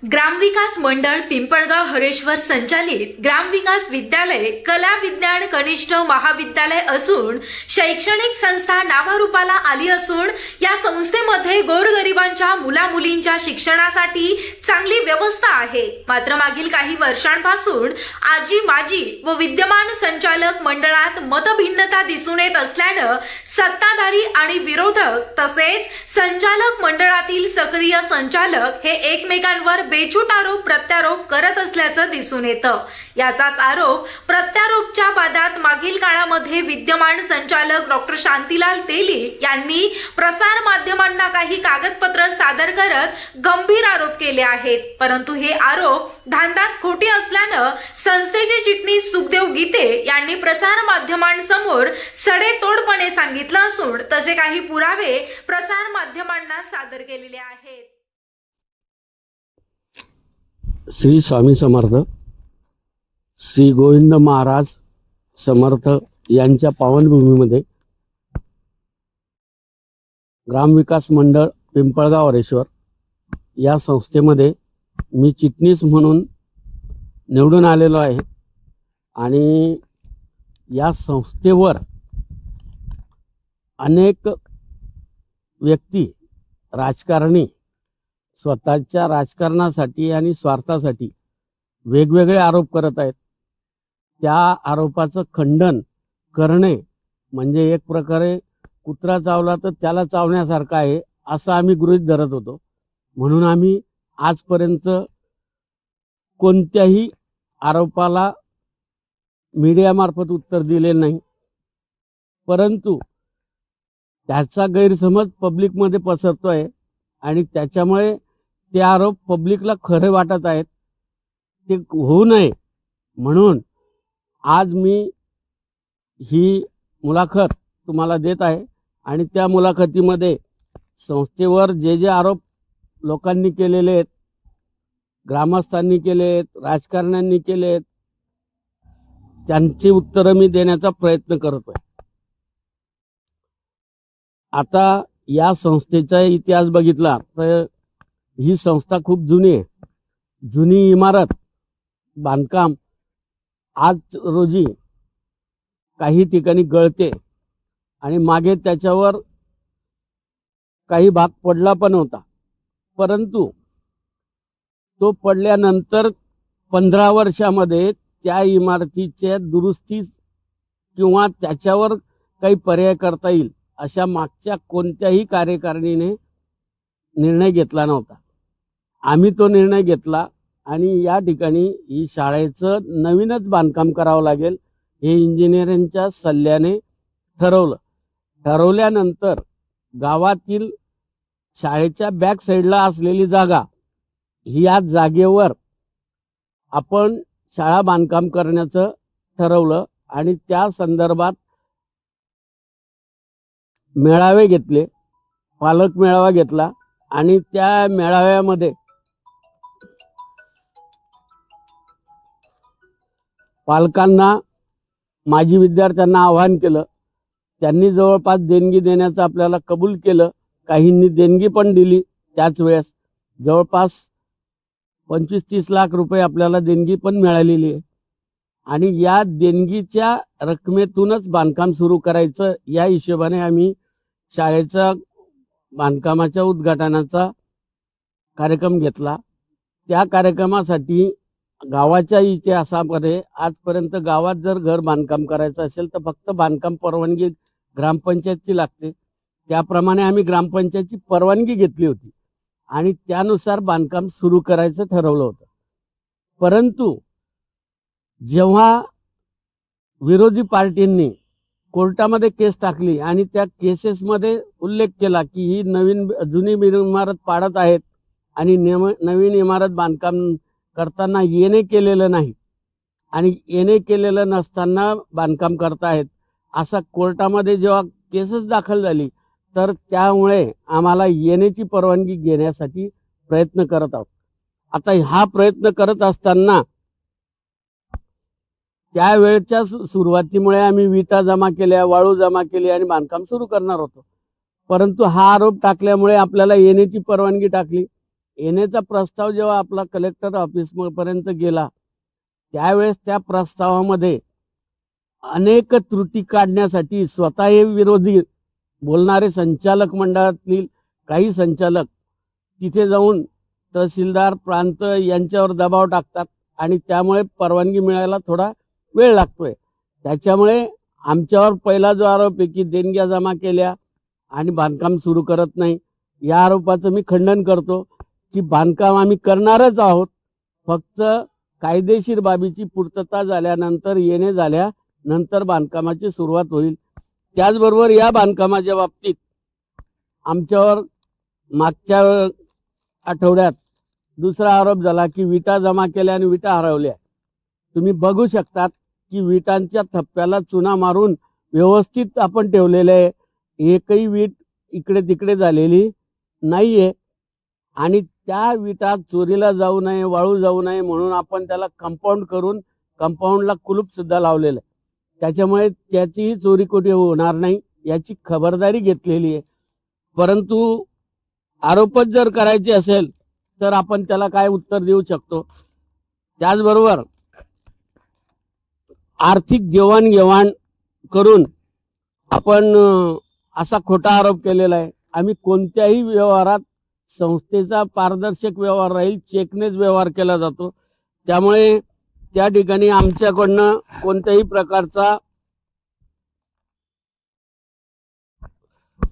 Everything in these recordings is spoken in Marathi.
ग्रामविकास मंडळ पिंपळगाव हरेश्वर संचालित ग्रामविकास विद्यालय कला विज्ञान कनिष्ठ महाविद्यालय असून शैक्षणिक संस्था नावारूपाला आली असून या संस्थेमध्ये गोरगरिबांच्या मुलामुलींच्या शिक्षणासाठी चांगली व्यवस्था आहे। मात्र मागील काही वर्षांपासून आजी माजी व विद्यमान संचालक मंडळात मतभिन्नता दिसून येत असल्याने सत्ताधारी आणि विरोधक तसेच संचालक मंडळातील सक्रिय संचालक हे एकमेकांवर बेछूट आरोप प्रत्यारोप करत असल्याचं दिसून येतं। याचाच आरोप प्रत्यारोपच्या वादात मागील काळामध्ये विद्यमान संचालक डॉक्टर शांतीलाल तेली यांनी प्रसार माध्यमांना काही कागदपत्र सादर करत गंभीर आरोप केले आहेत। परंतु हे आरोप धांदात खोटे असल्याने संस्थेचे चिटणीस सुखदेव गीते यांनी प्रसार माध्यमांसमोर सडेतोडपणे सांगितलं असून तसे काही पुरावे प्रसार माध्यमांना सादर केलेले आहेत। श्री स्वामी समर्थ श्री गोविंद महाराज समर्थ यांच्या पावनभूमीमध्ये ग्रामविकास मंडळ पिंपळगाव हरेश्वर या संस्थेमध्ये मी चिटणीस म्हणून निवडून आलेलो आहे आणि या संस्थेवर अनेक व्यक्ती राजकारणी स्वतःच्या राजकारणासाठी आणि स्वार्थासाठी वेगवेगळे आरोप करत आहेत। त्या आरोपाचं खंडन करणे म्हणजे एक प्रकारे कुत्रा चावला तर त्याला चावण्यासारखं आहे असं आम्ही गृहीत धरत होतो। म्हणून आम्ही आजपर्यंत कोणत्याही आरोपाला मीडियामार्फत उत्तर दिले नाही, परंतु त्याचा गैरसमज पब्लिकमध्ये पसरतोय आणि त्याच्यामुळे ते आरोप पब्लिकला खरे वाटत आहेत। ते होऊ नये म्हणून आज मी ही मुलाखत तुम्हाला देत आहे आणि त्या मुलाखतीमध्ये संस्थेवर जे जे आरोप लोकांनी केलेले आहेत, ग्रामस्थांनी केले आहेत, राजकारण्यांनी केले आहेत, त्यांची उत्तरे मी देण्याचा प्रयत्न करतोय। आता या संस्थेचा इतिहास बघितला तर ही संस्था खूप जुनी आहे। जुनी इमारत बांधकाम आज रोजी काही ठिकाणी गळते आणि मागे त्याच्यावर काही भाग पडला पण होता, परंतु तो पडल्यानंतर 15 वर्षामध्ये त्या इमारतीच्या दुरुस्ती किंवा त्याच्यावर काही पर्याय करता येईल अशा मागच्या कोणत्याही कार्यकारिणीने निर्णय घेतला नव्हता। आम्ही तो निर्णय घेतला आणि या ठिकाणी ही शाळेचं नवीनच बांधकाम करावं लागेल हे इंजिनिअरिंगच्या सल्ल्याने ठरवल्यानंतर गावातील शाळेच्या बॅक साईडला असलेली जागा या जागेवर आपण शाळा बांधकाम करण्याचं ठरवलं आणि त्या संदर्भात मेळावे घेतले, पालक मेळावा घेतला आणि त्या मेळाव्यामध्ये पालकांना माजी विद्यार्थ्यांना आवाहन केलं। त्यांनी जवळपास देणगी देण्याचं आपल्याला कबूल केलं, काहींनी देणगी पण दिली। त्याच वेळेस जवळपास 25-30 लाख रुपये आपल्याला देणगी पण मिळालेली आहे आणि या देणगीच्या रकमेतूनच बांधकाम सुरू करायचं या हिशोबाने आम्ही शाळेचा बांधकामाच्या उद्घाटनाचा कार्यक्रम घेतला। त्या कार्यक्रमासाठी गावाच्या इतिहासामध्ये आजपर्यंत गावात जर घर बांधकाम करायचं असेल तर फक्त बांधकाम परवानगी ग्रामपंचायतची लागते। त्याप्रमाणे आम्ही ग्रामपंचायतची परवानगी घेतली होती आणि त्यानुसार बांधकाम सुरू करायचं ठरवलं होतं। परंतु जेव्हा विरोधी पार्टींनी कोर्टामध्ये केस टाकली आणि त्या केसेसमध्ये उल्लेख केला की ही जुनी इमारत पाडत आहेत आणि नवीन इमारत बांधकाम करताना येणे केलेलं नाही आणि येणे केलेलं नसताना बांधकाम करतायत असा कोर्टामध्ये जेव्हा केसेस दाखल झाली तर त्यामुळे आम्हाला येण्याची परवानगी घेण्यासाठी प्रयत्न करत आहोत। आता हा प्रयत्न करत असताना त्यावेळच्या सुरुवातीमुळे आम्ही विटा जमा केल्या, वाळू जमा केली आणि बांधकाम सुरू करणार होतो, परंतु हा आरोप टाकल्यामुळे आपल्याला येण्याची परवानगी टाकली येण्याचा प्रस्ताव जेव्हा आपला कलेक्टर ऑफिस पर्यंत गेला त्यावेळेस त्या प्रस्तावामध्ये अनेक त्रुटी काढण्यासाठी स्वतः हे विरोधी बोलणारे संचालक मंडळातील काही संचालक तिथे जाऊन तहसीलदार प्रांत यांच्यावर दबाव टाकतात आणि त्यामुळे परवानगी मिळायला थोडा वेळ लागतोय। त्याच्यामुळे आमच्यावर पहिला जो आरोप आहे की देणग्या जमा केल्या आणि बांधकाम सुरू करत नाही, या आरोपाचं मी खंडन करतो की बांधकाम आम्ही करणारच आहोत, फक्त कायदेशीर बाबीची पूर्तता झाल्यानंतर येणे झाल्यानंतर बांधकामाची सुरुवात होईल। त्याचबरोबर या बांधकामाच्या बाबतीत आमच्यावर मागच्या आठवड्यात दुसरा आरोप झाला की विटा जमा केल्या आणि विटा हरवल्या। तुम्ही बघू शकतात की विटांच्या थप्प्याला चुना मारून व्यवस्थित आपण ठेवलेले आहे, एकही वीट इकडे तिकडे झालेली नाहीये आणि त्या विटा चोरीला जाऊ नये, वाळू जाऊ नये म्हणून आपण त्याला कंपाऊंड करून कंपाऊंडला कुलूप सुद्धा लावलेलं आहे। त्याच्यामुळे त्याचीही चोरी कुठे होणार नाही याची खबरदारी घेतलेली आहे। परंतु आरोपच जर करायचे असेल तर आपण त्याला काय उत्तर देऊ शकतो। त्याचबरोबर आर्थिक देवाणघेवाण करून आपण असा खोटा आरोप केलेला आहे। आम्ही कोणत्याही व्यवहारात संस्थेचा पारदर्शक व्यवहार राहील, चेकनेच व्यवहार केला जातो, त्यामुळे त्या ठिकाणी आमच्याकडनं कोणत्याही प्रकारचा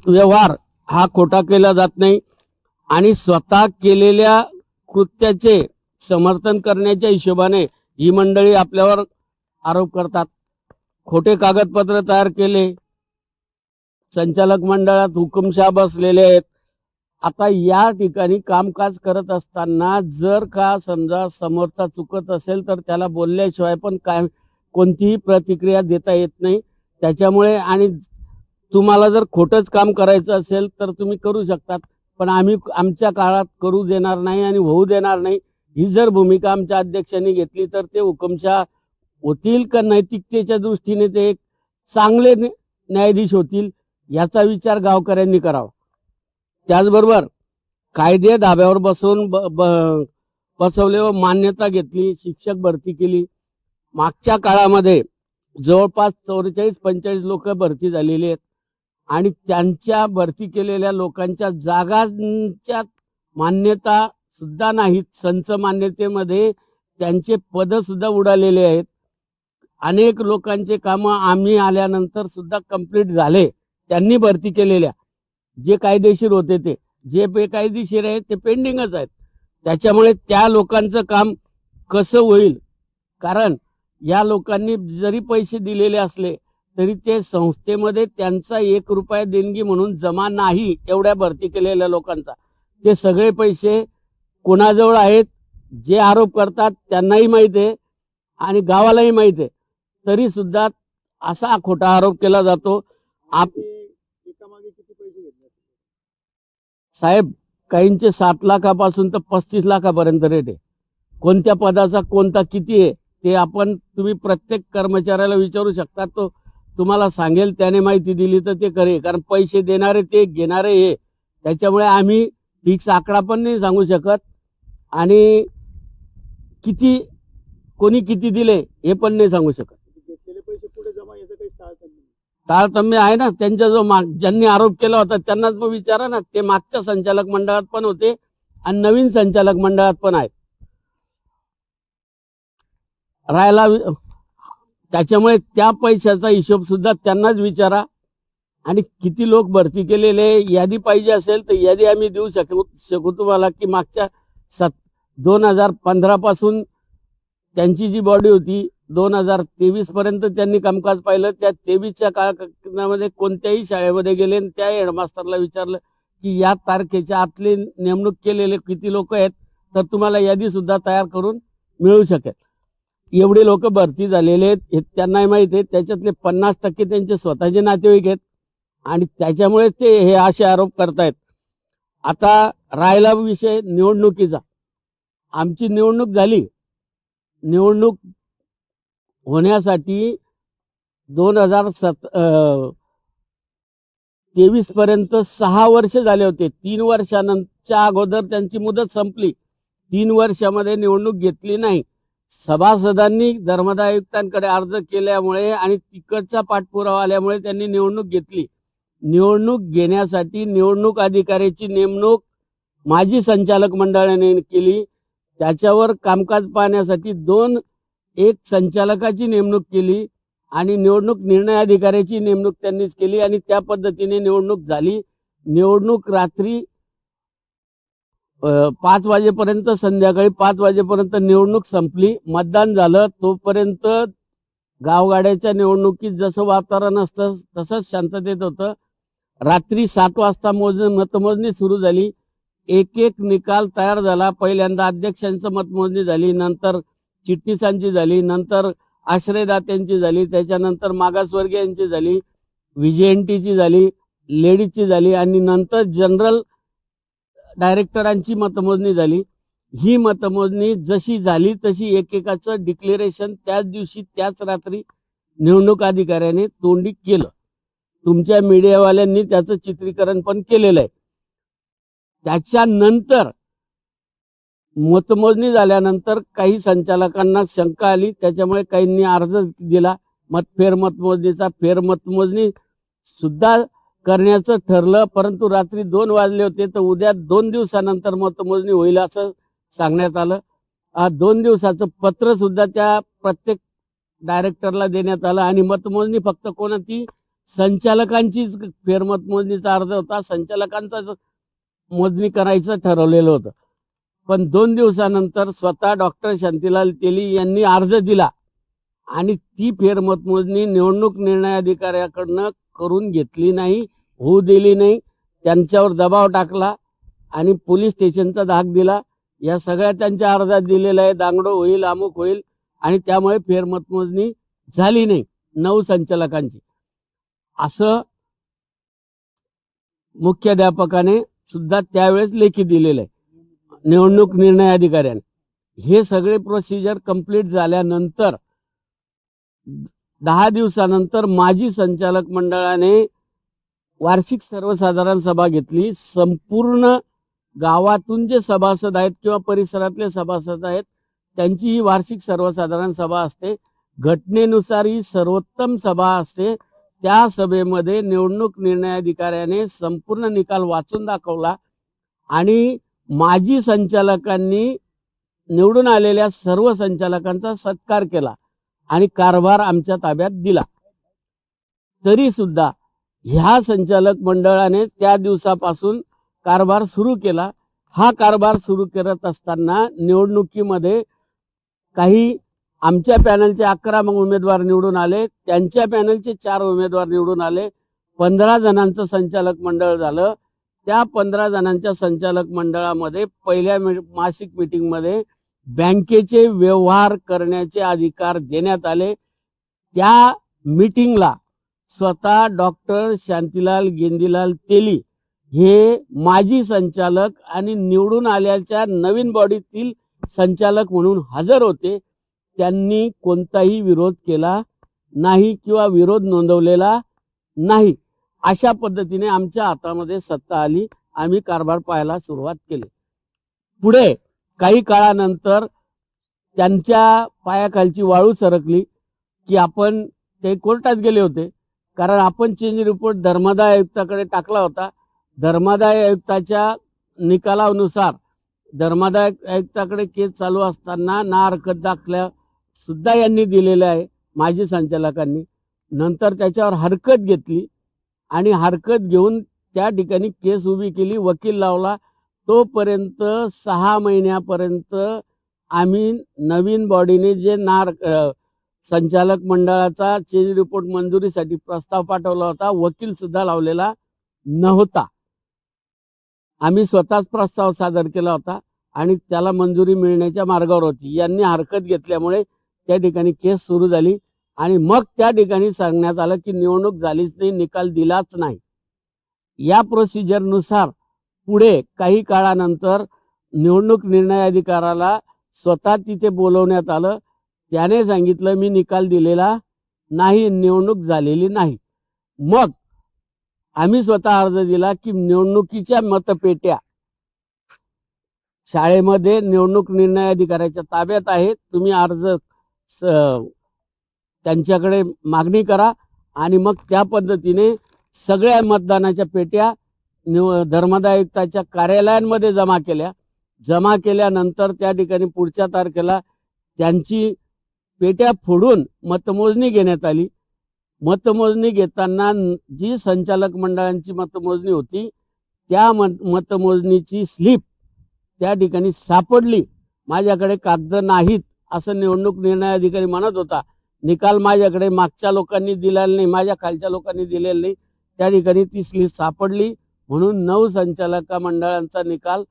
व्यवहार हा खोटा केला जात नाही आणि स्वतः केलेल्या कृत्याचे समर्थन करण्याच्या हिशोबाने ही मंडळी आपल्यावर आरोप करतात। खोटे कागदपत्र तयार केले, संचालक मंडळात हुकुमशाह बसलेले आहेत। आता या ठिकाणी कामकाज करत असताना जर का समजा समोरचा चुकत असेल तर त्याला बोलल्याशिवाय पण काय कोणतीही प्रतिक्रिया देता येत नाही। त्याच्यामुळे आणि तुम्हाला जर खोटंच काम करायचं असेल तर तुम्ही करू शकतात, पण आम्ही आमच्या काळात करू देणार नाही आणि होऊ देणार नाही। ही जर भूमिका आमच्या अध्यक्षांनी घेतली तर ते हुकुमशाह होतील का नैतिकतेच्या दृष्टीने ते एक चांगले न्यायाधीश होतील याचा विचार गावकऱ्यांनी करावा। त्याचबरोबर कायदे धाब्यावर बसवून बसवले व मान्यता घेतली, शिक्षक भरती केली। मागच्या काळामध्ये जवळपास 44-45 लोक भरती झालेली आहेत आणि त्यांच्या भरती केलेल्या लोकांच्या जागांच्या मान्यता सुद्धा नाहीत, संच मान्यतेमध्ये त्यांचे पद सुद्धा उडालेले आहेत। अनेक लोकांचे काम आम्ही आल्यानंतर सुद्धा कंप्लीट झाले, त्यांनी भरती केलेल्या जे कायदेशीर होते ते, जे बेकायदेशीर आहेत ते पेंडिंगच आहेत। त्याच्यामुळे त्या लोकांचं काम कसं होईल, कारण या लोकांनी जरी पैसे दिलेले असले तरी ते संस्थेमध्ये त्यांचा 1 रुपया देणगी म्हणून जमा नाही, एवढ्या भरती केलेल्या लोकांचा। ते सगळे पैसे कोणाजवळ आहेत जे आरोप करतात त्यांनाही माहिती आहे आणि गावालाही माहिती आहे, तरी सुद्धा असा खोटा आरोप केला जातो। साहेब, काहींचे 7 लाखापासून तर 35 लाखापर्यंत रेट आहे। कोणत्या पदाचा कोणता किती आहे ते आपण तुम्ही प्रत्येक कर्मचाऱ्याला विचारू शकता, तो तुम्हाला सांगेल। त्याने माहिती दिली तर ते करेल, कारण पैसे देणारे ते, घेणारे हे। त्याच्यामुळे आम्ही फिक्स आकडा पण नाही सांगू शकत आणि किती कोणी किती दिले हे पण नाही सांगू शकत। घेतलेले पैसे पुढे जमा याचं काही तारतम्य आहे ना। त्यांच्या जो ज्यांनी आरोप केला होता त्यांनाच मग विचारा ना, ते मागच्या संचालक मंडळात पण होते आणि नवीन संचालक मंडळात पण आहेत राहायला। त्याच्यामुळे त्या पैशाचा हिशोब सुद्धा त्यांनाच विचारा आणि किती लोक भरती केलेले यादी पाहिजे असेल तर यादी आम्ही देऊ शकू तुम्हाला की मागच्या 2015 पासून त्यांची जी बॉडी होती 2023 पर्यंत त्यांनी कामकाज पाहिलं। त्या 23च्या काळामध्ये कोणत्याही शाळेमध्ये गेले आणि त्या हेडमास्टरला विचारलं की या तारखेच्या आतले नेमणूक केलेले किती लोक आहेत, तर तुम्हाला यादी सुद्धा तयार करून मिळू शकेल। एवढे लोक भरती झालेले आहेत हे त्यांनाही माहिती आहे। त्याच्यातले 50% त्यांचे स्वतःचे नातेवाईक आहेत आणि त्याच्यामुळे ते हे असे आरोप करतायत। आता राहिला विषय निवडणुकीचा, आमची निवडणूक झाली, निवडणूक होण्यासाठी 23 पर्यंत 6 वर्ष झाले होते. 3 वर्षांच्या अगोदर त्यांची मुदत संपली. 3 वर्षामध्ये निवडणूक घेतली नाही. सभासदांनी धर्मादाय आयुक्तांकडे अर्ज केल्यामुळे आणि तिकडचा पाठपुरावा आल्यामुळे त्यांनी निवडणूक घेतली. निवडणूक घेण्यासाठी निवडणूक अधिकाऱ्याची नेमणूक माजी संचालक मंडळाने केली. त्याच्यावर कामकाज पाहण्यासाठी एक संचालकाची नेमणूक केली आणि निवडणूक निर्णय अधिकाऱ्याची नेमणूक त्यांनीच केली आणि त्या पद्धतीने निवडणूक झाली. निवडणूक रात्री 5 वाजेपर्यंत, संध्याकाळी 5 वाजेपर्यंत निवडणूक संपली. मतदान झालं. तोपर्यंत गावगाड्याच्या निवडणुकीत जसं वातावरण असतं तसंच शांततेत होतं. रात्री 7 वाजता मतमोजणी सुरू झाली. एक निकाल तयार झाला. पहिल्यांदा अध्यक्षांचं मतमोजणी झाली, नंतर चिटणीसांची झाली, नंतर आश्रयदात्यांची झाली, त्याच्यानंतर मागासवर्गीयांची झाली, व्हीजेएनटीची झाली, लेडीजची झाली आणि नंतर जनरल डायरेक्टरांची मतमोजणी झाली. ही मतमोजणी जशी झाली तशी एकेकाचं डिक्लेरेशन त्याच दिवशी त्याच रात्री निवडणूक अधिकाऱ्याने तोंडी केलं. तुमच्या मीडियावाल्यांनी त्याचं चित्रीकरण पण केलेलं आहे. त्याच्यानंतर मतमोजणी झाल्यानंतर काही संचालकांना शंका आली. त्याच्यामुळे काहींनी अर्ज दिला फेरमतमोजणीचा. फेरमतमोजणी सुद्धा करण्याचं ठरलं, परंतु रात्री 2 वाजले होते तर उद्या 2 दिवसानंतर मतमोजणी होईल असं सांगण्यात आलं. 2 दिवसाचं पत्र सुद्धा त्या प्रत्येक डायरेक्टरला देण्यात आलं आणि मतमोजणी फक्त कोणाची संचालकांचीच फेरमतमोजणीचा अर्ज होता. संचालकांचाच मोजणी करायचं ठरवलेलं होतं. पण 2 दिवसानंतर स्वतः डॉक्टर शांतीलाल तेली यांनी अर्ज दिला आणि ती फेरमतमोजणी निवडणूक निर्णय अधिकाऱ्याकडनं करून घेतली नाही, होऊ दिली नाही. त्यांच्यावर दबाव टाकला आणि पोलीस स्टेशनचा धाक दिला. या सगळ्या त्यांच्या अर्जात दिलेला आहे. दांगडो होईल, अमुक होईल आणि त्यामुळे फेरमतमोजणी झाली नाही 9 संचालकांची, असं मुख्याध्यापकाने सुद्धा त्यावेळेस लेखी दिलेलं आहे निवडणूक निर्णय अधिकाऱ्याने. हे सगळे प्रोसिजर कंप्लीट झाल्यानंतर 10 दिवसानंतर माजी संचालक मंडळाने वार्षिक सर्वसाधारण सभा घेतली. संपूर्ण गावातून जे सभासद आहेत किंवा परिसरातले सभासद आहेत त्यांची ही वार्षिक सर्वसाधारण सभा असते. घटनेनुसार ही सर्वोत्तम सभा असते. त्या सभेमध्ये निवडणूक निर्णय अधिकाऱ्याने संपूर्ण निकाल वाचून दाखवला आणि माजी संचालकांनी निवडून आलेल्या सर्व संचालकांचा सत्कार केला आणि कारभार आमच्या ताब्यात दिला. तरी सुद्धा ह्या संचालक मंडळाने त्या दिवसापासून कारभार सुरू केला. हा कारभार सुरू करत असताना निवडणुकीमध्ये काही आमच्या पॅनलचे 11 उमेदवार निवडून आले, त्यांच्या पॅनलचे 4 उमेदवार निवडून आले. 15 जणांचं संचालक मंडळ झालं. त्या 15 जणांच्या संचालक मंडळामध्ये पहिल्या मासिक मीटिंगमध्ये बँकेचे व्यवहार करण्याचे अधिकार देण्यात आले. त्या मीटिंगला स्वतः डॉक्टर शांतीलाल गेंदीलाल तेली हे माजी संचालक आणि निवडून आल्याच्या नवीन बॉडीतील संचालक म्हणून हजर होते. त्यांनी कोणताही विरोध केला नाही किंवा विरोध नोंदवलेला नाही. अशा पद्धतीने आमच्या हातामध्ये सत्ता आली. आम्ही कारभार पाहायला सुरुवात केली. पुढे काही काळानंतर त्यांच्या पायाखालची वाळू सरकली की आपण ते कोर्टात गेले होते, कारण आपण चेंज रिपोर्ट धर्मादाय आयुक्ताकडे टाकला होता. धर्मादाय आयुक्ताच्या निकालानुसार धर्मादाय आयुक्ताकडे केस चालू असताना ना हरकत दाखल्या सुद्धा यांनी दिलेल्या आहे माजी संचालकांनी. नंतर त्याच्यावर हरकत घेतली आणि हरकत घेऊन त्या ठिकाणी केस उभी केली, वकील लावला. तोपर्यंत 6 महिन्यापर्यंत आम्ही नवीन बॉडीने जे संचालक मंडळाचा चेंज रिपोर्ट मंजुरीसाठी प्रस्ताव पाठवला होता, वकील सुद्धा लावलेला नव्हता. आम्ही स्वतःच प्रस्ताव सादर केला होता आणि त्याला मंजुरी मिळण्याच्या मार्गावर होती. यांनी हरकत घेतल्यामुळे त्या ठिकाणी केस सुरू झाली आणि मग त्या ठिकाणी सांगण्यात आलं की निवडणूक झालीच नाही, निकाल दिलाच नाही. या प्रोसिजरनुसार पुढे काही काळानंतर निवडणूक निर्णय अधिकाऱ्याला स्वतः तिथे बोलवण्यात आलं. त्याने सांगितलं मी निकाल दिलेला नाही, निवडणूक झालेली नाही. मग आम्ही स्वतः अर्ज दिला की निवडणुकीच्या मतपेट्या शाळेमध्ये निवडणूक निर्णय अधिकाऱ्याच्या ताब्यात आहेत, तुम्ही अर्ज त्यांच्याकडे मागणी करा आणि मग त्या पद्धतीने सगळ्या मतदानाच्या पेट्या धर्मादाय आयुक्ताच्या कार्यालयांमध्ये जमा केल्यानंतर त्या ठिकाणी पुढच्या तारखेला त्यांची पेट्या फोडून मतमोजणी घेण्यात आली. मतमोजणी घेताना जी संचालक मंडळांची मतमोजणी होती त्या मतमोजणीची स्लिप त्या ठिकाणी सापडली. माझ्याकडे कागद नाहीत असं निवडणूक निर्णय अधिकारी म्हणत होता. निकाल माझ्याकडे मागच्या लोकांनी दिलेला नाही, माझ्या खालच्या लोकांनी दिलेला नाही. त्या ठिकाणी ती स्लिप सापडली म्हणून 9 संचालक मंडळांचा निकाल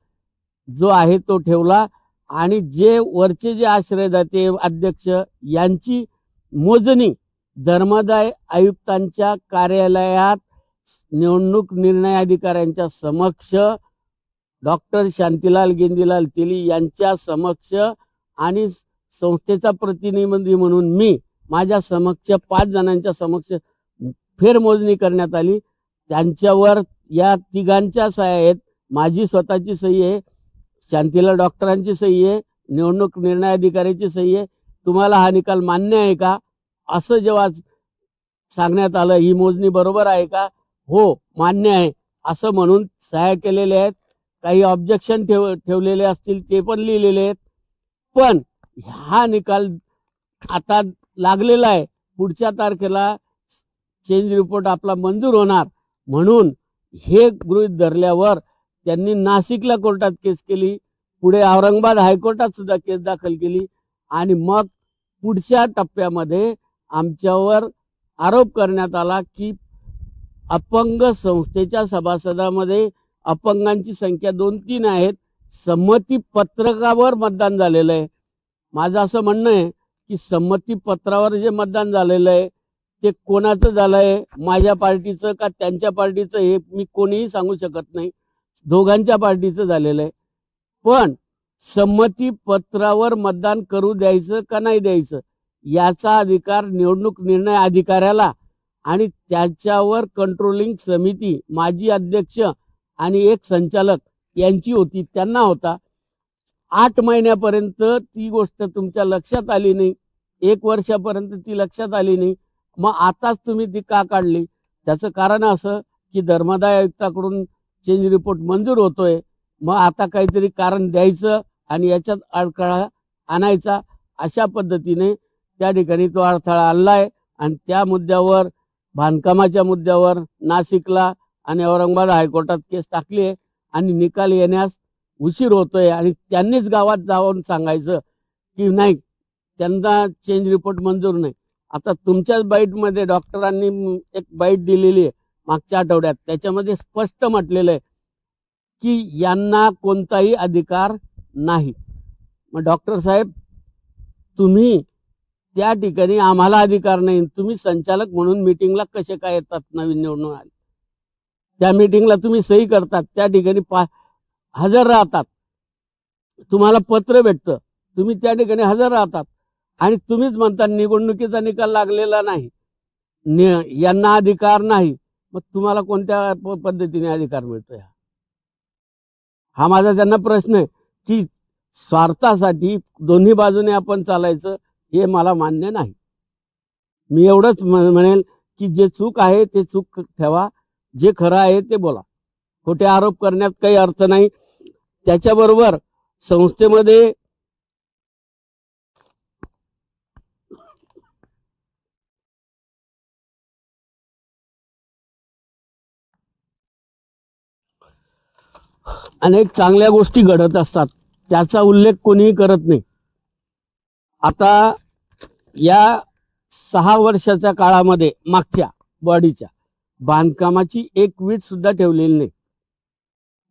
जो आहे तो ठेवला आणि जे वरचे जे आश्रयदाते अध्यक्ष यांची मोजणी धर्मादाय आयुक्तांच्या कार्यालयात निवडणूक निर्णय अधिकाऱ्यांच्या समक्ष डॉक्टर शांतीलाल गेंदीलाल तेली यांच्या समक्ष आणि संस्थेचा प्रतिनिधी म्हणून मी माझ्या समक्ष 5 जणांच्या समक्ष फेरमोजणी करण्यात आली. त्यांच्यावर या तिघांच्या सह्या आहेत, माझी स्वतःची सही आहे, शांतीलाल डॉक्टरांची सही आहे, निवडणूक निर्णय अधिकाऱ्याची सही आहे. तुम्हाला हा निकाल मान्य आहे का असं जेव्हा सांगण्यात आलं, ही मोजणी बरोबर आहे का, हो मान्य आहे असं म्हणून सह्या केलेल्या आहेत. काही ऑब्जेक्शन ठेवलेले असतील ते पण लिहिलेले आहेत. पण हा निकाल आता लागलेला आहे, पुढच्या तारखेला चेंज रिपोर्ट आपला मंजूर होणार म्हणून हे गृहीत धरल्यावर त्यांनी नाशिकला कोर्टात केस केली, पुढे औरंगाबाद हायकोर्टात सुद्धा केस दाखल केली आणि मग पुढच्या टप्प्यामध्ये आमच्यावर आरोप करण्यात आला की अपंग संस्थेच्या सभासदांमध्ये अपंगांची संख्या 2-3 आहेत, संमती पत्रकावर मतदान झालेलं आहे. माझं असं म्हणणं आहे की संमती पत्रावर जे मतदान झालेलं आहे ते कोणाचं झालं आहे, माझ्या पार्टीचं का त्यांच्या पार्टीचं, हे मी कोणीही सांगू शकत नाही. दोघांच्या पार्टीचं झालेलं आहे. पण संमती पत्रावर मतदान करू द्यायचं का नाही द्यायचं याचा अधिकार निवडणूक निर्णय अधिकाऱ्याला आणि त्याच्यावर कंट्रोलिंग समिती माजी अध्यक्ष आणि एक संचालक यांची होती, त्यांना होता. 8 महिन्यापर्यंत ती गोष्ट तुमच्या लक्षात आली नाही, 1 वर्षापर्यंत ती लक्षात आली नाही. मग आताच तुम्ही ती का काढली? त्याचं कारण असं की धर्मादाय आयुक्ताकडून चेंज रिपोर्ट मंजूर होतोय, मग आता काहीतरी कारण द्यायचं आणि याच्यात अडथळा आणायचा, अशा पद्धतीने त्या ठिकाणी तो अडथळा आणलाय. आणि त्या मुद्द्यावर बांधकामाच्या मुद्द्यावर नाशिकला आणि औरंगाबाद हायकोर्टात केस टाकली आहे आणि निकाल येण्यास उशीर होतोय. आणि त्यांनीच गावात जाऊन सांगायचं की नाही, त्यांना चेंज रिपोर्ट मंजूर नाही. आता तुमच्याच बाईटमध्ये डॉक्टरांनी एक बाईट दिलेली आहे मागच्या आठवड्यात, त्याच्यामध्ये स्पष्ट म्हटलेलं आहे की यांना कोणताही अधिकार नाही. मग डॉक्टर साहेब, तुम्ही त्या ठिकाणी आम्हाला अधिकार नाही, तुम्ही संचालक म्हणून मीटिंगला कसे काय येतात? नवीन निवडणूक आली त्या मीटिंगला तुम्ही सही करतात, त्या ठिकाणी हजर राहतात, तुम्हाला पत्र भेटतं, तुम्ही त्या ठिकाणी हजर राहतात आणि तुम्हीच म्हणता निवडणुकीचा निकाल लागलेला नाही, यांना अधिकार नाही. मग तुम्हाला कोणत्या पद्धतीने अधिकार मिळतोय? हा माझा त्यांना प्रश्न आहे की स्वार्थासाठी दोन्ही बाजूने आपण चालायचं हे मला मान्य नाही. मी एवढंच म्हणेल की जे चूक आहे ते चूक ठेवा, जे खरं आहे ते बोला. खोटे आरोप करण्यात काही अर्थ नाही. त्याच्याबरोबर संस्थेमध्ये अनेक चांगल्या गोष्टी घडत असतात, त्याचा उल्लेख कोणीही करत नाही. आता या 6 वर्षाच्या काळामध्ये मागच्या बॉडीच्या बांधकामाची एक वीट सुद्धा ठेवलेली नाही,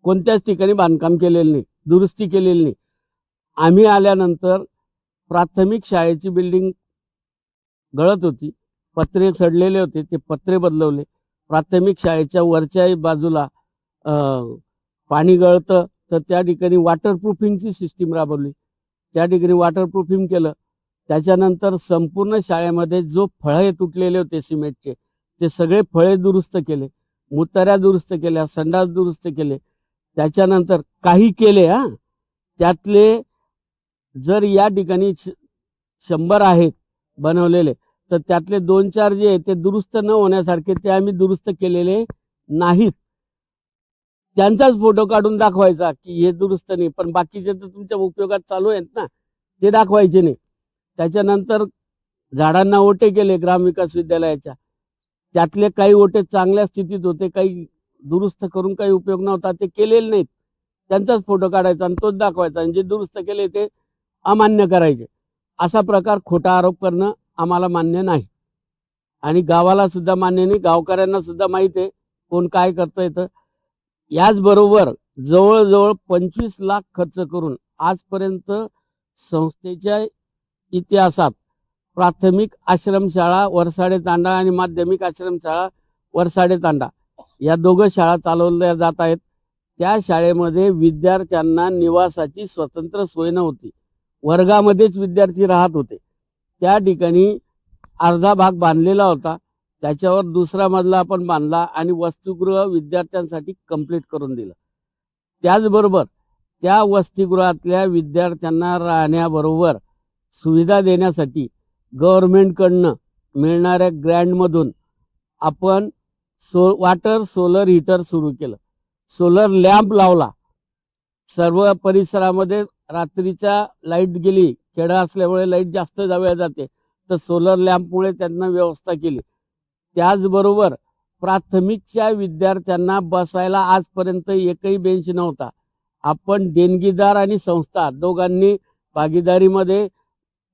कोणत्याच ठिकाणी बांधकाम केलेलं नाही, दुरुस्ती केलेली नाही. आम्ही आल्यानंतर प्राथमिक शाळेची बिल्डिंग गळत होती, पत्रे सडलेले होते, ते पत्रे बदलवले. प्राथमिक शाळेच्या वरच्या बाजूला पाणी गळतं तर त्या ठिकाणी वॉटरप्रूफिंगची सिस्टीम राबवली, त्या ठिकाणी वॉटरप्रूफिंग केलं. त्याच्यानंतर संपूर्ण शाळेमध्ये जो फळे तुटलेले होते सिमेंटचे, ते सगळे फळे दुरुस्त केले. मुताऱ्या दुरुस्त केल्या, संडास दुरुस्त केले, त्याच्यानंतर काही केले त्यातले जर या ठिकाणी 100 आहेत बनवलेले, तर त्यातले 2-4 जे आहेत ते दुरुस्त न होण्यासारखे ते आम्ही दुरुस्त केलेले नाहीत. त्यांचाच फोटो काढून दाखवायचा की हे दुरुस्त नाही, पण बाकीचे तर तुमच्या उपयोगात चालू आहेत ना, ते दाखवायचे नाही. त्याच्यानंतर झाडांना ओटे केले ग्रामविकास विद्यालयाच्या, त्यातले काही ओटे चांगल्या स्थितीत होते, काही दुरुस्त करून काही उपयोग नव्हता, ते केलेले नाहीत. त्यांचाच फोटो काढायचा आणि तोच दाखवायचा आणि जे दुरुस्त केले ते अमान्य करायचे. असा प्रकार खोटा आरोप करणं आम्हाला मान्य नाही आणि गावाला सुद्धा मान्य नाही. गावकऱ्यांना सुद्धा माहिती आहे कोण काय करतंय. तर याचबरोबर जवळजवळ 25 लाख खर्च करून आजपर्यंत संस्थेच्या इतिहासात प्राथमिक आश्रमशाळा वरसाडे तांडा आणि माध्यमिक आश्रमशाळा वरसाडे तांडा या दोघं शाळा चालवल्या जात आहेत. त्या शाळेमध्ये विद्यार्थ्यांना निवासाची स्वतंत्र सोय नव्हती, वर्गामध्येच विद्यार्थी राहत होते. त्या ठिकाणी अर्धा भाग बांधलेला होता, त्याच्यावर दुसरा मजला आपण बांधला आणि वसतिगृह विद्यार्थ्यांसाठी कंप्लीट करून दिलं. त्याचबरोबर त्या वसतिगृहातल्या विद्यार्थ्यांना राहण्याबरोबर सुविधा देण्यासाठी गव्हर्नमेंटकडनं मिळणाऱ्या ग्रँटमधून आपण वॉटर सोलर हीटर सुरू केलं, सोलर लॅम्प लावला. सर्व परिसरामध्ये रात्रीच्या लाईट गेली, खेडं असल्यामुळे लाईट जास्त वेळ जाते, तर सोलर लॅम्पमुळे त्यांना व्यवस्था केली. त्याचबरोबर प्राथमिकच्या विद्यार्थ्यांना बसायला आजपर्यंत एकही बेंच नव्हता. आपण देणगीदार आणि संस्था दोघांनी भागीदारीमध्ये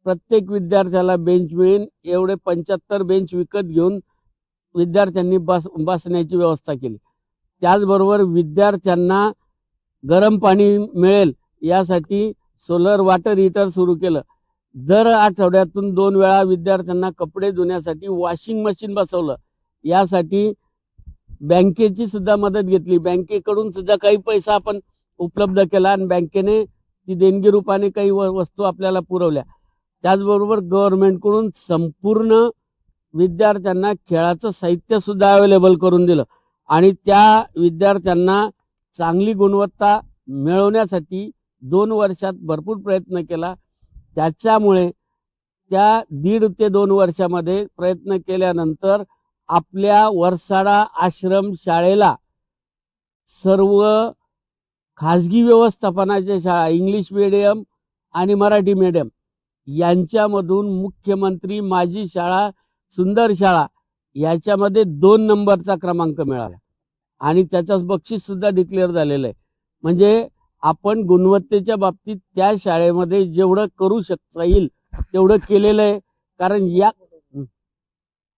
प्रत्येक विद्यार्थ्याला बेंच मिळेल एवढे 75 बेंच विकत घेऊन विद्यार्थ्यांनी बसण्याची व्यवस्था केली. त्याचबरोबर विद्यार्थ्यांना गरम पाणी मिळेल यासाठी सोलर वॉटर हीटर सुरू केलं. दर आठवड्यातून 2 वेळा विद्यार्थ्यांना कपडे धुण्यासाठी वॉशिंग मशीन बसवलं. यासाठी बँकेची सुद्धा मदत घेतली, बँकेकडून सुद्धा काही पैसा आपण उपलब्ध केला आणि बँकेने ती देणगी रूपाने काही वस्तू आपल्याला पुरवल्या. त्याचबरोबर गव्हर्नमेंटकडून संपूर्ण विद्यार्थ्यांना खेळाचं साहित्य सुद्धा अवेलेबल करून दिलं आणि त्या विद्यार्थ्यांना चांगली गुणवत्ता मिळवण्यासाठी 2 वर्षात भरपूर प्रयत्न केला. त्याच्यामुळे त्या 1.5 ते 2 वर्षामध्ये प्रयत्न केल्यानंतर आपल्या वरसाडा आश्रम शाळेला सर्व खाजगी व्यवस्थापनाच्या शाळा, इंग्लिश मीडियम आणि मराठी मीडियम यांच्यामधून मुख्यमंत्री माझी शाळा सुंदर शाळा याच्यामध्ये 2 नंबरचा क्रमांक मिळाला आणि त्याचाच बक्षीस सुद्धा डिक्लेअर झालेलं आहे. म्हणजे आपण गुणवत्तेच्या बाबतीत त्या शाळेमध्ये जेवढं करू शकता येईल तेवढं केलेलं आहे. कारण या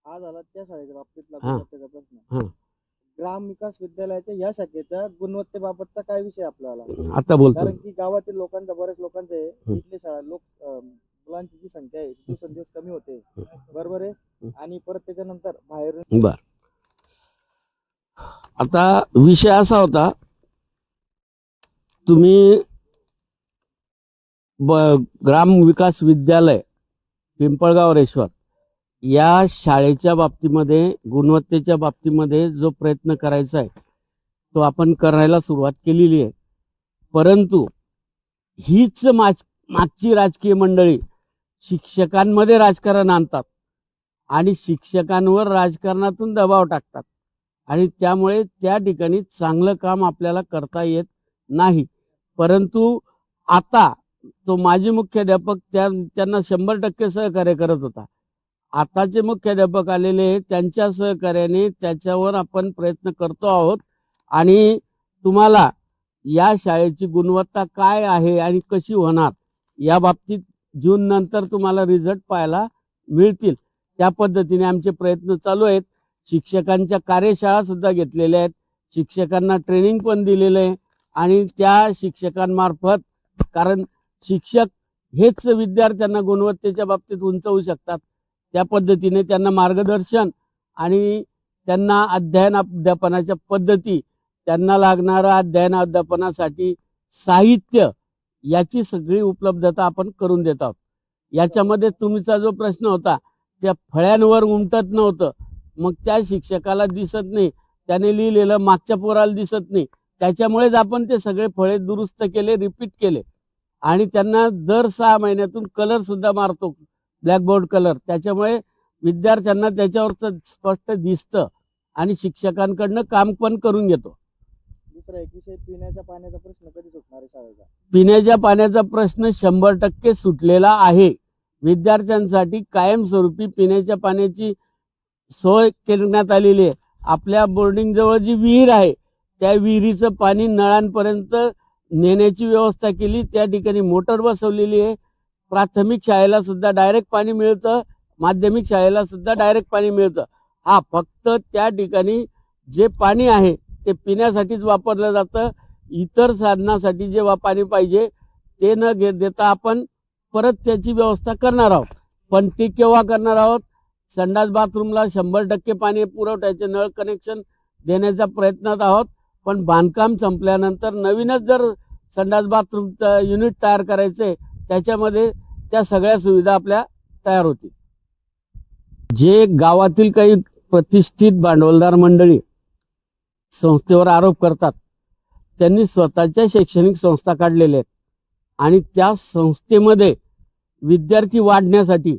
आज आला त्या शाळेच्या बाबतीतला गुणवत्तेचा प्रश्न, ग्राम विकास विद्यालयाच्या या शाखेच्या गुणवत्तेबाबतचा काय विषय आपल्याला आता बोलतो. कारण की गावातील लोकांचा, बऱ्याच लोकांचे इथली शाळा मुलांची जी संख्या आहे दिवसेंदिवस कमी होते, बरोबर आहे, आणि परत त्याच्यानंतर बाहेर. बर, आता विषय असा होता, तुम्ही ग्राम विकास विद्यालय पिंपळगाव-रेश्वर या शाळेच्या बाबतीमध्ये गुणवत्तेच्या बाबतीमध्ये जो प्रयत्न करायचा आहे तो आपण करायला सुरुवात केलेली आहे. परंतु हीच मागची राजकीय मंडळी शिक्षकांमध्ये राजकारण आणतात आणि शिक्षकांवर राजकारणातून दबाव टाकतात आणि त्यामुळे त्या ठिकाणी चांगलं काम आपल्याला करता येत नाही. परंतु आता तो माजी मुख्याध्यापक त्यांना 100% सहकार्य करत होता. आताचे मुख्याध्यापक आलेले त्यांच्या सहकार्याने त्याच्यावर आपण प्रयत्न करतो आहोत आणि तुम्हाला या शाळेची गुणवत्ता काय आहे आणि कशी होणार या बाबतीत जून नंतर तुम्हाला रिझल्ट पाहायला मिळतील. त्या पद्धतीने आमचे प्रयत्न चालू आहेत. शिक्षकांच्या कार्यशाळा सुद्धा घेतलेल्या आहेत, शिक्षकांना ट्रेनिंग पण दिलेलं आहे आणि त्या शिक्षकांमार्फत, कारण शिक्षक हेच विद्यार्थ्यांना गुणवत्तेच्या बाबतीत उंचवू शकतात, त्या पद्धतीने त्यांना मार्गदर्शन आणि त्यांना अध्ययन अध्यापनाच्या पद्धती, त्यांना लागणारं अध्ययन अध्यापनासाठी साहित्य याची सगळी उपलब्धता आपण करून देत आहोत. याच्यामध्ये तुमचा जो प्रश्न होता त्या फळ्यांवर उमटत नव्हतं, मग त्या शिक्षकाला दिसत नाही, त्याने लिहिलेलं मागच्या पोराला दिसत नाही, त्याच्यामुळेच आपण ते सगळे फळे दुरुस्त केले, रिपीट केले आणि त्यांना दर 6 महिन्यातून कलर सुद्धा मारतो, ब्लॅकबोर्ड कलर. त्याच्यामुळे विद्यार्थ्यांना त्याच्यावरचं स्पष्ट दिसतं आणि शिक्षकांकडनं काम पण करून घेतो. दुसरा एक विषय, पिण्याच्या पाण्याचा प्रश्न कधी सुटणार आहे शाळेचा? पिण्याच्या पाण्याचा प्रश्न 100% सुटलेला आहे. विद्यार्थ्यांसाठी कायमस्वरूपी पिण्याच्या पाण्याची सोय करण्यात आलेली आहे. आपल्या बोर्डिंग जवळ जी विहीर आहे त्या विहिरीचं पाणी नळांपर्यंत नेण्याची व्यवस्था केली. त्या ठिकाणी मोटर बसवलेली आहे. प्राथमिक शाळेला सुद्धा डायरेक्ट पाणी मिळतं, माध्यमिक शाळेला सुद्धा डायरेक्ट पाणी मिळतं. हा फक्त त्या ठिकाणी जे पाणी आहे ते पिण्यासाठीच वापरलं जातं. इतर साधनासाठी जे पाणी पाहिजे ते न देता आपण परत त्याची व्यवस्था करणार आहोत. पण ती केव्हा करणार आहोत? संडास बाथरूमला 100% पाणी पुरवठ्याचे नळ कनेक्शन देण्याचा प्रयत्नात आहोत. पण बांधकाम संपल्यानंतर नवीनच जर संडास बाथरूमचं युनिट तयार करायचे, त्याच्यामध्ये त्या सगळ्या सुविधा आपल्या तयार होतील. जे गावातील काही प्रतिष्ठित भांडवलदार मंडळी संस्थेवर आरोप करतात, त्यांनी स्वतःच्या शैक्षणिक संस्था काढलेल्या आहेत आणि त्या संस्थेमध्ये विद्यार्थी वाढण्यासाठी,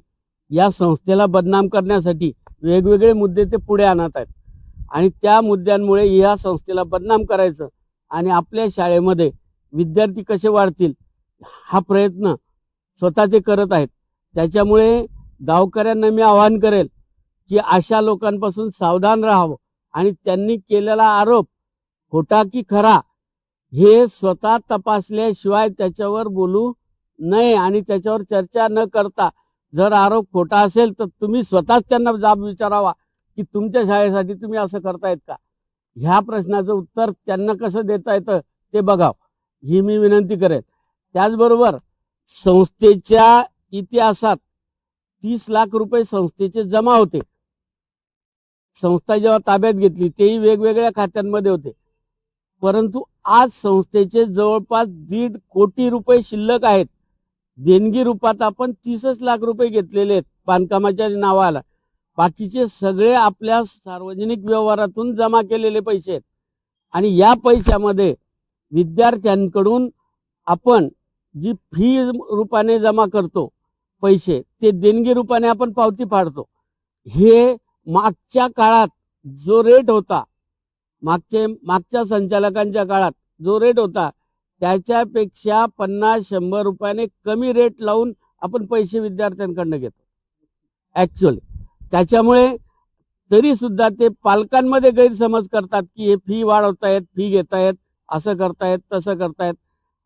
या संस्थेला बदनाम करण्यासाठी वेगवेगळे मुद्दे ते पुढे आणत आहेत आणि त्या मुद्द्यांमुळे या संस्थेला बदनाम करायचं आणि आपल्या शाळेमध्ये विद्यार्थी कसे वाढतील हा प्रयत्न स्वतः ते करत आहेत. त्याच्यामुळे गावकऱ्यांना मी आवाहन करेल की अशा लोकांपासून सावधान राहावं आणि त्यांनी केलेला आरोप खोटा की खरा हे स्वतः तपासल्याशिवाय त्याच्यावर बोलू नये आणि त्याच्यावर चर्चा न करता, जर आरोप खोटा असेल तर तुम्ही स्वतःच त्यांना जाब विचारावा की तुमच्या शाळेसाठी तुम्ही असं करतायत का. ह्या प्रश्नाचं उत्तर त्यांना कसं देता येतं ते बघावं, ही मी विनंती करेन. त्याचबरोबर संस्थेच्या इतिहासात 30 लाख रुपये संस्थेचे जमा होते. संस्था जेव्हा ताब्यात घेतली तेही वेगवेगळ्या खात्यांमध्ये होते, परंतु आज संस्थेचे जवळपास 1.5 कोटी रुपये शिल्लक आहेत. देणगी रूपात आपण 30 लाख रुपये घेतलेले आहेत बांधकामाच्या नावाला. बाकीचे सगळे आपल्या सार्वजनिक व्यवहारातून जमा केलेले पैसे आहेत आणि या पैशामध्ये विद्यार्थ्यांकडून आपण जी फी रूपाने जमा करतो पैसे, ते देणगी रूपाने आपण पावती फाडतो. हे मागच्या काळात जो रेट होता, मागच्या संचालकांच्या काळात जो रेट होता त्याच्यापेक्षा 50-100 रुपयाने कमी रेट लावून आपण पैसे विद्यार्थ्यांकडनं घेतो ॲक्च्युअली. त्याच्यामुळे तरी सुद्धा ते पालकांमध्ये गैरसमज करतात की हे फी वाढवतायत, फी घेतायत, असं करतायत, तसं करतायत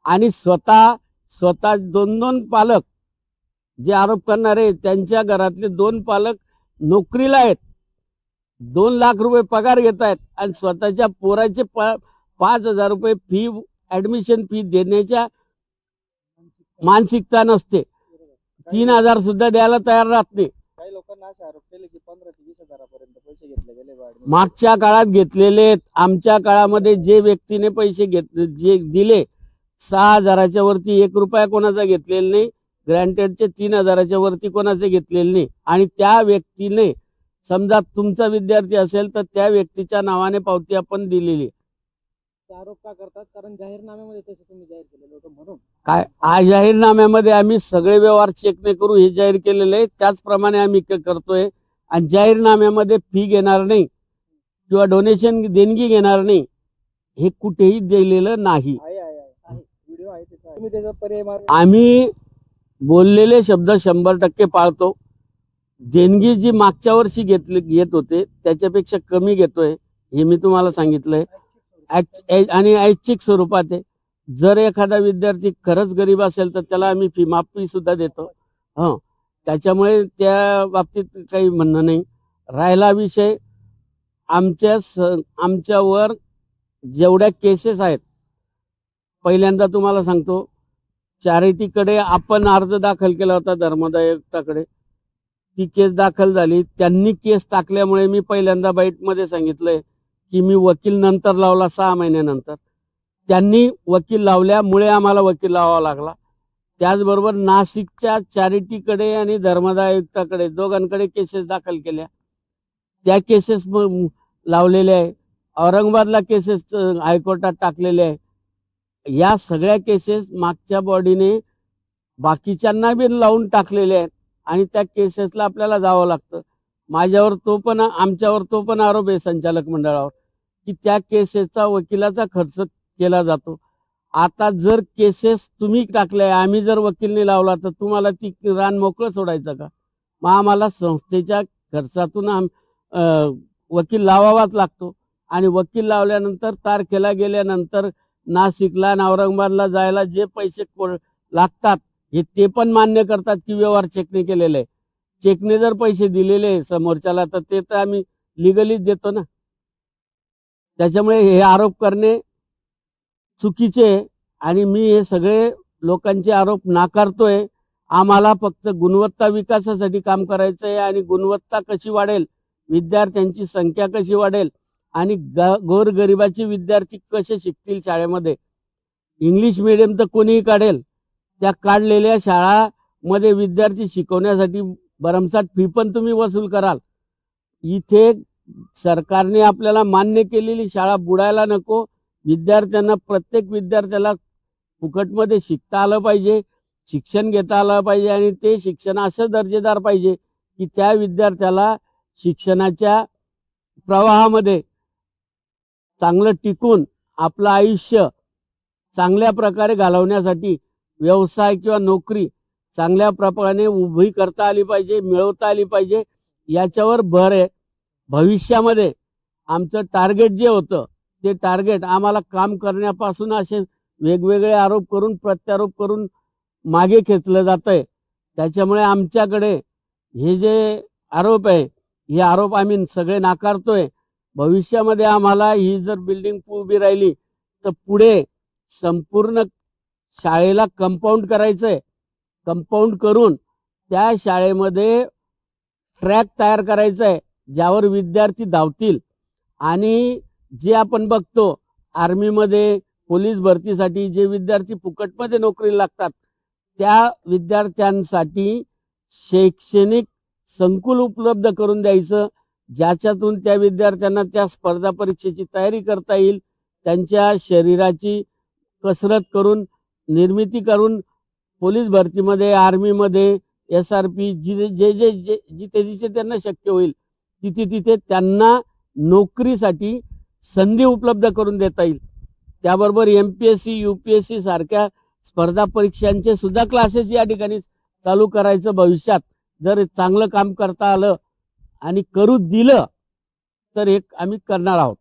आणि स्वतः 2 पालक जे आरोप करणारे त्यांच्या घरातले 2 पालक नोकरीला आहेत, 2 लाख रुपये पगार घेत आहेत आणि स्वतःच्या पोराचे 5,000 रुपये फी, ऍडमिशन फी देण्याच्या मानसिकता नसते. 3,000 सुद्धा द्यायला तयार राहत नाही. काही लोकांना असे आरोप केले की 15 ते 20,000 पर्यंत पैसे घेतले गेले. मागच्या काळात घेतलेले, आमच्या काळामध्ये जे व्यक्तीने पैसे जे दिले 6,000च्या वरती 1 रुपया कोणाचा घेतलेला नाही. ग्रँटेडचे 3,000च्या वरती कोणाचे घेतलेले नाही आणि त्या व्यक्तीने, समजा तुमचा विद्यार्थी असेल तर त्या व्यक्तीच्या नावाने पावती आपण दिलेली. आरोप का करतात? कारण जाहीरनाम्यामध्ये तसे तुम्ही जाहीर केलेलं होतं म्हणून. काय जाहीरनाम्यामध्ये आम्ही सगळे व्यवहार चेक नाही करू हे जाहीर केलेलं आहे, त्याचप्रमाणे आम्ही करतोय. आणि जाहीरनाम्यामध्ये फी घेणार नाही किंवा डोनेशन देणगी घेणार नाही हे कुठेही दिलेलं नाही. व्हिडिओ आहे तुम्ही त्याचा पर्याय आम्ही बोललेले शब्द 100% पाळतो. देणगी जी मागच्या वर्षी घेत होते त्याच्यापेक्षा कमी घेतोय हे मी तुम्हाला सांगितलंय आणि ऐच्छिक स्वरूपात आहे. जर एखादा विद्यार्थी खरंच गरीब असेल तर त्याला आम्ही फी माफी सुद्धा देतो. त्याच्यामुळे त्या बाबतीत काही म्हणणं नाही. राहिला विषय आमच्यावर जेवढ्या केसेस आहेत, पहिल्यांदा तुम्हाला सांगतो, चॅरिटीकडे आपण अर्ज दाखल केला होता धर्मदाय आयुक्ताकडे. ती केस दाखल झाली. त्यांनी केस टाकल्यामुळे मी पहिल्यांदा बाईटमध्ये सांगितलंय की मी वकील नंतर लावला, 6 महिन्यानंतर. त्यांनी वकील लावल्यामुळे आम्हाला वकील लावावा लागला. त्याचबरोबर नाशिकच्या चॅरिटीकडे आणि धर्मदाय आयुक्ताकडे दोघांकडे केसेस दाखल केल्या. त्या केसेस लावलेल्या आहे औरंगाबादला केसेस हायकोर्टात टाकलेले आहे. या सगळ्या केसेस मागच्या बॉडीने बाकीच्यांना बी लावून टाकलेले आहेत आणि त्या केसेसला आपल्याला जावं लागतं. माझ्यावर तो पण, आमच्यावर तो पण आरोप आहे संचालक मंडळावर की त्या केसेसचा वकिलाचा खर्च केला जातो. आता जर केसेस तुम्ही टाकल्या, आम्ही जर वकीलने लावला तर तुम्हाला ती रान मोकळं सोडायचं का? मग आम्हाला संस्थेच्या खर्चातून वकील लावावाच लागतो आणि वकील लावल्यानंतर तारखेला गेल्यानंतर नाशिकला आणि औरंगाबादला जायला जे पैसे लागतात हे ते पण मान्य करतात की व्यवहार चेकने केलेले आहे. चेकने जर पैसे दिलेले समोरच्याला तर ते तर आम्ही लिगलीच देतो ना. त्याच्यामुळे हे आरोप करणे चुकीचे आणि मी हे सगळे लोकांचे आरोप नाकारतोय. आम्हाला फक्त गुणवत्ता विकासासाठी काम करायचं आहे आणि गुणवत्ता कशी वाढेल, विद्यार्थ्यांची संख्या कशी वाढेल आणि गोरगरिबाचे विद्यार्थी कसे शिकतील शाळेमध्ये. इंग्लिश मीडियम तर कोणीही काढेल, त्या काढलेल्या शाळामध्ये विद्यार्थी शिकवण्यासाठी भरमसाठ फी पण तुम्ही वसूल कराल. इथे सरकारने आपल्याला मान्य केलेली शाळा बुडायला नको. विद्यार्थ्यांना, प्रत्येक विद्यार्थ्याला फुकटमध्ये शिकता आलं पाहिजे, शिक्षण घेता आलं पाहिजे आणि ते शिक्षण असं दर्जेदार पाहिजे की त्या विद्यार्थ्याला शिक्षणाच्या प्रवाहामध्ये चांगलं टिकून आपलं आयुष्य चांगल्या प्रकारे घालवण्यासाठी व्यवसाय किंवा नोकरी चांगल्या प्रकारे उभी करता आली पाहिजे, मिळवता आली पाहिजे, याच्यावर भर आहे. भविष्यामध्ये आमचं टार्गेट जे होतं ते टार्गेट आम्हाला काम करण्यापासून असे वेगवेगळे आरोप करून, प्रत्यारोप करून मागे खेचलं जातंय. त्याच्यामुळे आमच्याकडे हे जे आरोप आहे हे आरोप आम्ही सगळे नाकारतोय. भविष्यामध्ये आम्हाला ही जर बिल्डिंग उभी राहिली तर पुढे संपूर्ण शाळेला कंपाऊंड करायचंय. कंपाऊंड करून त्या शाळेमध्ये ट्रॅक तयार करायचा आहे ज्यावर विद्यार्थी धावतील. आणि जे आपण बघतो आर्मीमध्ये, पोलीस भरतीसाठी जे विद्यार्थी फुकटमध्ये नोकरीला लागतात त्या विद्यार्थ्यांसाठी शैक्षणिक संकुल उपलब्ध करून द्यायचं, ज्याच्यातून त्या विद्यार्थ्यांना त्या स्पर्धा परीक्षेची तयारी करता येईल. त्यांच्या शरीराची कसरत करून, निर्मिती करून पोलीस भरतीमध्ये, आर्मीमध्ये, SRP जिथे जिथे त्यांना शक्य होईल तिथे त्यांना नोकरीसाठी संधी उपलब्ध करून देता येईल. त्याबरोबर MPSC, UPSC सारख्या स्पर्धा परीक्षांचे सुद्धा क्लासेस या ठिकाणी चालू करायचं भविष्यात जर चांगलं काम करता आलं आणि करू दिलं तर एक आम्ही करणार आहोत.